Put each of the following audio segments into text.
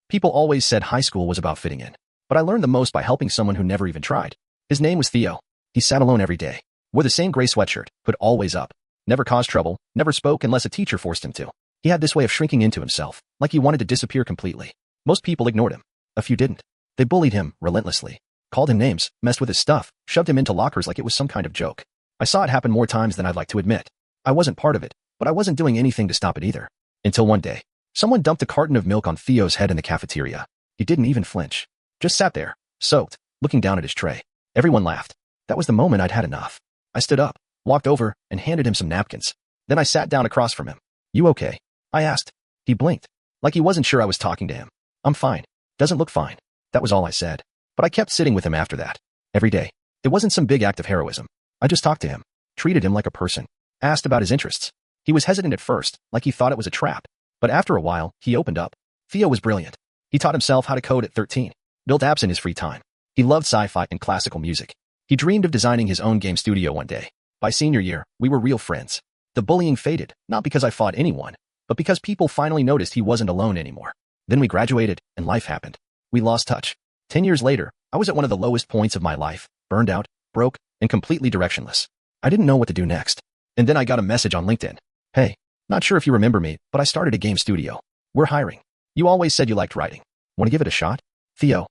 People always said high school was about fitting in, but I learned the most by helping someone who never even tried. His name was Theo. He sat alone every day, wore the same gray sweatshirt, put always up, never caused trouble, never spoke unless a teacher forced him to. He had this way of shrinking into himself, like he wanted to disappear completely. Most people ignored him. A few didn't. They bullied him relentlessly, called him names, messed with his stuff, shoved him into lockers like it was some kind of joke. I saw it happen more times than I'd like to admit. I wasn't part of it, but I wasn't doing anything to stop it either. Until one day, someone dumped a carton of milk on Theo's head in the cafeteria. He didn't even flinch. Just sat there, soaked, looking down at his tray. Everyone laughed. That was the moment I'd had enough. I stood up, walked over, and handed him some napkins. Then I sat down across from him. "You okay?" I asked. He blinked, like he wasn't sure I was talking to him. "I'm fine. Doesn't look fine." That was all I said. But I kept sitting with him after that. Every day. It wasn't some big act of heroism. I just talked to him, treated him like a person, asked about his interests. He was hesitant at first, like he thought it was a trap. But after a while, he opened up. Theo was brilliant. He taught himself how to code at 13, built apps in his free time. He loved sci-fi and classical music. He dreamed of designing his own game studio one day. By senior year, we were real friends. The bullying faded, not because I fought anyone, but because people finally noticed he wasn't alone anymore. Then we graduated, and life happened. We lost touch. 10 years later, I was at one of the lowest points of my life, burned out, broke, and completely directionless. I didn't know what to do next. And then I got a message on LinkedIn. "Hey, not sure if you remember me, but I started a game studio. We're hiring. You always said you liked writing. Want to give it a shot? Theo."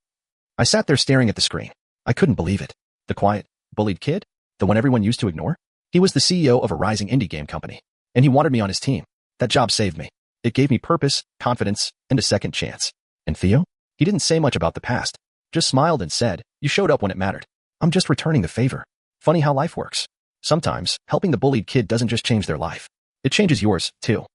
I sat there staring at the screen. I couldn't believe it. The quiet, bullied kid? The one everyone used to ignore? He was the CEO of a rising indie game company, and he wanted me on his team. That job saved me. It gave me purpose, confidence, and a second chance. And Theo? He didn't say much about the past. Just smiled and said, "You showed up when it mattered. I'm just returning the favor." Funny how life works. Sometimes, helping the bullied kid doesn't just change their life. It changes yours, too.